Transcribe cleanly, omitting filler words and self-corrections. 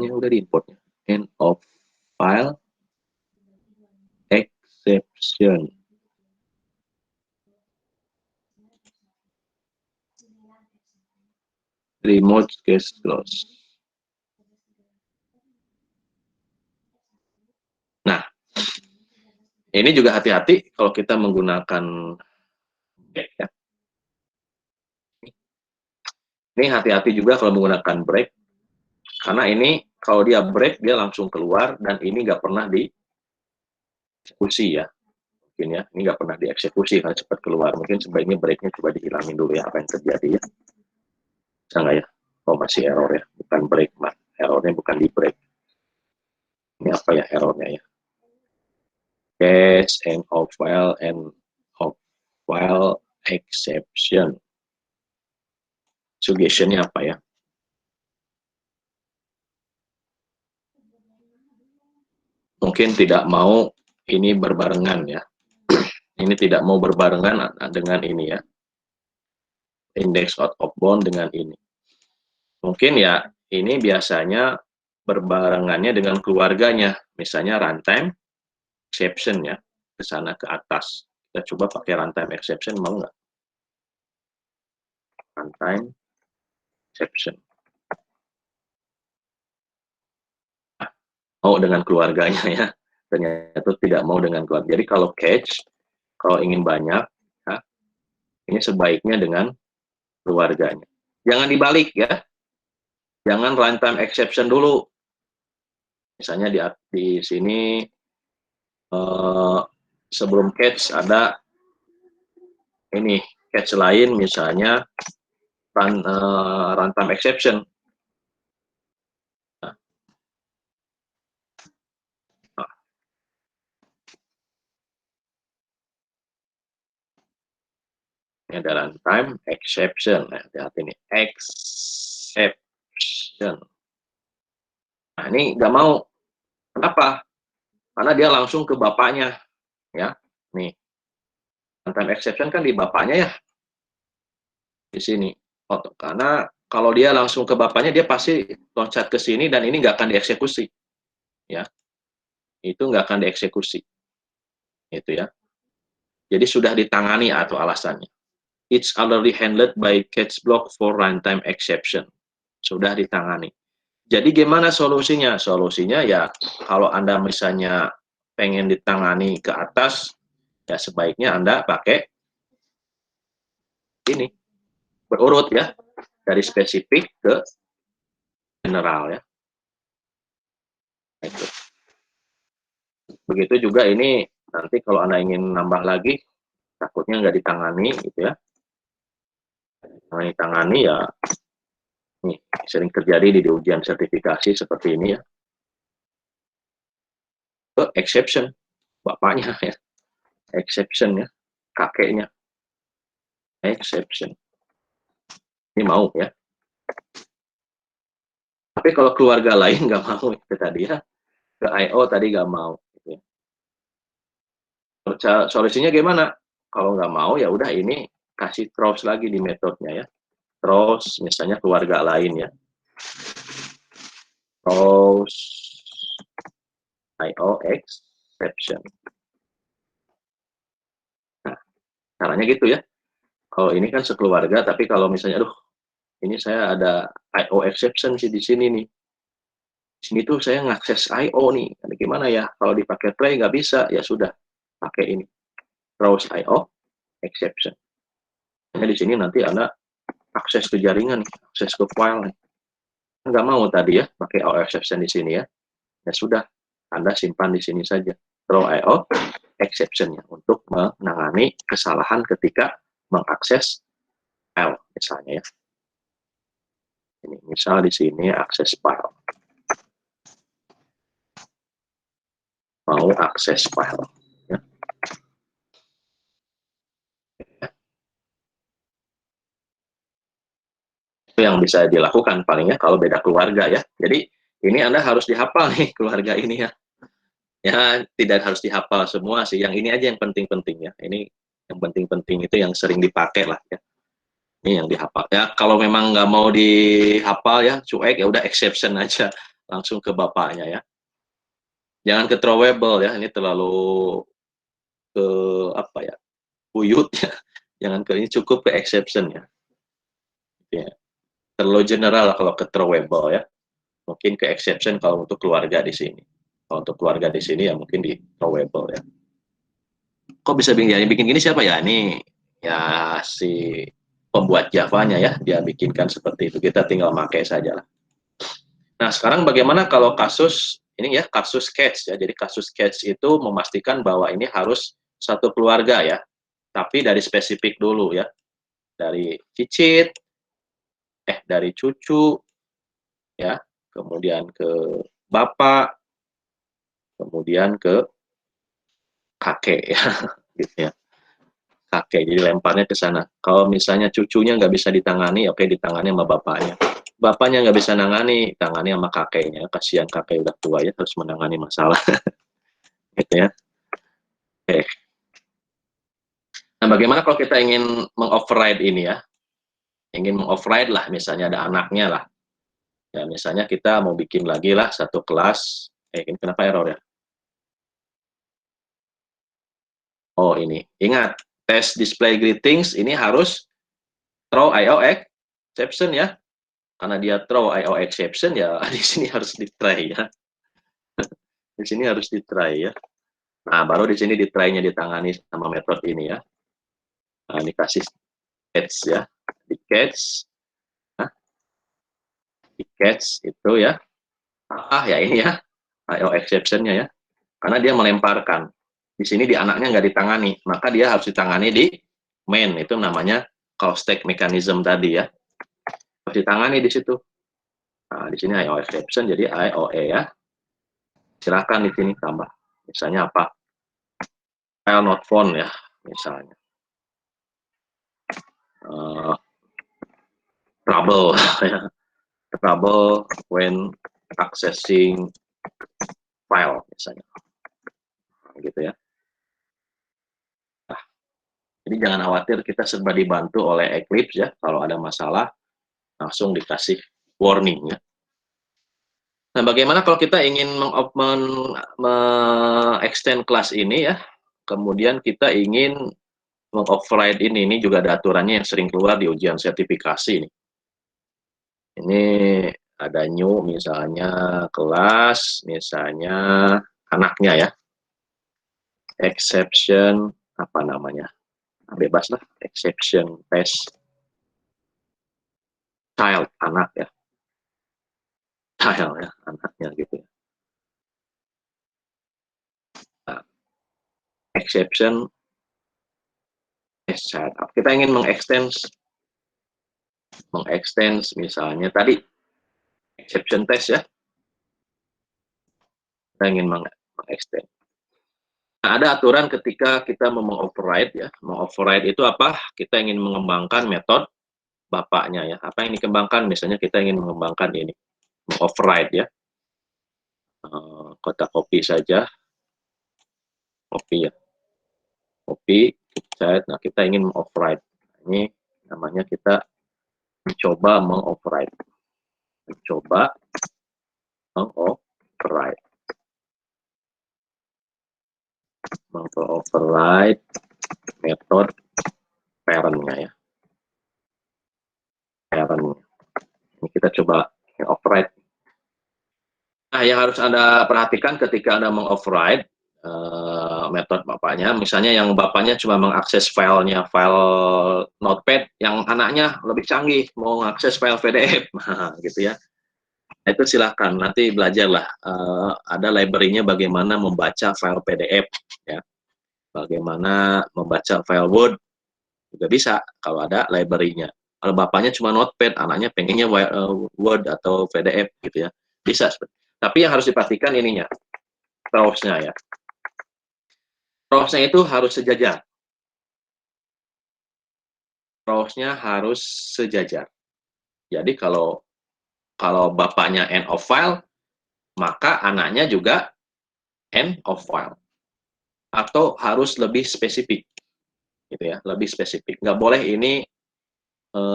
bukannya udah di importnya. End of file exception. Remote case close. Nah, ini juga hati-hati kalau kita menggunakan break ya. Ini hati-hati juga kalau menggunakan break, karena ini kalau dia break dia langsung keluar dan ini nggak pernah dieksekusi ya. Mungkin ya, ini nggak pernah dieksekusi karena cepat keluar. Mungkin sebaiknya breaknya coba dihilangin dulu ya, apa yang terjadi ya. Bisa nggak ya? Oh, masih error ya, bukan break, Mas. Errornya bukan di break. Ini apa ya errornya ya? Cache and of file exception. Suggestionnya apa ya? Mungkin tidak mau ini berbarengan ya. Ini tidak mau berbarengan dengan ini ya. Index out of bound dengan ini. Mungkin ya ini biasanya berbarengannya dengan keluarganya. Misalnya runtime exception ya. Ke sana ke atas. Kita coba pakai runtime exception, mau nggak? Runtime exception. Mau dengan keluarganya ya. Ternyata tidak mau dengan keluarga. Jadi kalau cache, kalau ingin banyak, ya, ini sebaiknya dengan keluarganya. Jangan dibalik ya. Jangan runtime exception dulu. Misalnya di sini sebelum cache ada ini cache lain, misalnya runtime exception. Ini ada runtime exception. Nah, hati-hati nih, exception. Nah, ini nggak mau. Kenapa? Karena dia langsung ke bapaknya. Ya, nih. Runtime exception kan di bapaknya ya. Di sini. Karena kalau dia langsung ke bapaknya, dia pasti loncat ke sini dan ini nggak akan dieksekusi. Ya, itu nggak akan dieksekusi. Itu ya. Jadi sudah ditangani atau alasannya. It's already handled by cache block for runtime exception. Sudah ditangani. Jadi gimana solusinya? Solusinya ya kalau Anda misalnya pengen ditangani ke atas, ya sebaiknya Anda pakai ini. Berurut ya. Dari spesifik ke general ya. Itu. Begitu juga ini nanti kalau Anda ingin nambah lagi, takutnya nggak ditangani gitu ya. Nah, ditangani ya, nih sering terjadi di ujian sertifikasi seperti ini ya. Ke exception, bapaknya ya. Exception ya, kakeknya. Exception. Ini mau ya. Tapi kalau keluarga lain nggak mau itu tadi ya. Ke I.O. tadi nggak mau. Gitu ya. Solusinya gimana? Kalau nggak mau ya udah ini kasih throws lagi di metodenya ya. Throws misalnya keluarga lain ya. Throws I.O. exception. Nah, caranya gitu ya. Kalau ini kan sekeluarga, tapi kalau misalnya, aduh, ini saya ada I.O. exception sih di sini nih. Di sini tuh saya ngakses I.O. nih. Gimana ya? Kalau dipakai play nggak bisa, ya sudah. Pakai ini. Throws I.O. exception. Nah, di sini nanti Anda akses ke jaringan, akses ke file. Nggak mau tadi ya, pakai I.O. exception di sini ya. Ya sudah, Anda simpan di sini saja. Throw I.O. exception-nya untuk menangani kesalahan ketika mengakses file, misalnya ya. Ini misal di sini akses file. Mau akses file. Ya. Itu yang bisa dilakukan palingnya kalau beda keluarga ya. Jadi ini Anda harus dihafal nih keluarga ini ya. Ya tidak harus dihafal semua sih. Yang ini aja yang penting-penting ya. Ini yang penting-penting itu yang sering dipakai lah ya. Ini yang dihafal. Ya kalau memang nggak mau dihafal ya, cuek ya udah exception aja. langsung ke bapaknya ya. Jangan ke throwable ya, ini terlalu ke apa ya, buyut ya. Jangan ke ini, cukup ke exception ya. Ya. Terlalu general kalau ke throwable ya. Mungkin ke exception kalau untuk keluarga di sini. Kalau untuk keluarga di sini ya mungkin di throwable ya. Kok bisa bikin, ya, bikin gini siapa ya? Ini ya si pembuat Java-nya ya, dia bikinkan seperti itu. Kita tinggal pakai saja lah. Nah, sekarang bagaimana kalau kasus ini ya, kasus catch ya. Jadi kasus catch itu memastikan bahwa ini harus satu keluarga ya. Tapi dari spesifik dulu ya. Dari cicit, dari cucu ya, kemudian ke bapak, kemudian ke kakek ya, gitu ya. Kakek, jadi lemparnya ke sana. Kalau misalnya cucunya nggak bisa ditangani, oke, ditangani sama bapaknya. Bapaknya nggak bisa nangani, tangani sama kakeknya. Kasihan kakek udah tua ya, harus menangani masalah. Gitu ya. Oke. Nah, bagaimana kalau kita ingin mengoverride ini ya? Ingin mengoverride lah, misalnya ada anaknya lah. Ya, misalnya kita mau bikin lagi lah satu kelas. Ini kenapa error ya? Oh, ini. Ingat, test display greetings ini harus throw IO exception ya. Karena dia throw IO exception ya, di sini harus di try ya. Di sini harus di try ya. Nah, baru di sini di try-nya ditangani sama metode ini ya. Nah, dikasih catch ya. Di catch. Nah, di catch itu ya. Ya ini ya. IO exception-nya ya. Karena dia melemparkan. Di sini di anaknya nggak ditangani. Maka dia harus ditangani di main. Itu namanya call stack mechanism tadi ya. Harus ditangani di situ. Nah, di sini IO exception jadi IOE ya. Silakan di sini tambah. Misalnya apa? File not found ya, misalnya. Trouble ya. Trouble when accessing file misalnya. Nah, gitu ya. Nah, jadi jangan khawatir, kita serba dibantu oleh Eclipse ya. Kalau ada masalah langsung dikasih warning ya. Nah, bagaimana kalau kita ingin extend kelas ini ya, kemudian kita ingin mengoverride ini juga ada aturannya yang sering keluar di ujian sertifikasi ini. Ini ada new misalnya kelas, misalnya anaknya ya, exception apa namanya, bebas lah, exception test child, anak ya, child ya, anaknya gitu ya. Nah, exception test child, kita ingin mengextend misalnya tadi exception test ya, kita ingin mengextend. Nah, ada aturan ketika kita mau mengoverride ya. Mengoverride itu apa? Kita ingin mengembangkan metode bapaknya ya. Apa yang dikembangkan? Misalnya kita ingin mengembangkan ini, mengoverride ya. Kotak copy saja. Copy ya. Copy, set. Nah, kita ingin mengoverride. Ini namanya kita mencoba mengoverride. Mencoba mengoverride. Mengoverride metode parent-nya ya. Parent. Ini kita coba override. Nah, yang harus Anda perhatikan ketika Anda mengoverride metode bapaknya, misalnya yang bapaknya cuma mengakses filenya, file notepad, yang anaknya lebih canggih, mau mengakses file PDF, gitu ya. Nah, itu silahkan, nanti belajarlah, ada library-nya bagaimana membaca file PDF, ya. Bagaimana membaca file Word, juga bisa, kalau ada library-nya. Kalau bapaknya cuma notepad, anaknya pengennya Word atau PDF, gitu ya. Bisa. Tapi yang harus dipastikan ininya, browse-nya ya. Browse-nya itu harus sejajar. Browse-nya harus sejajar. Jadi kalau bapaknya end of file, maka anaknya juga end of file. Atau harus lebih spesifik. Gitu ya, lebih spesifik. Nggak boleh ini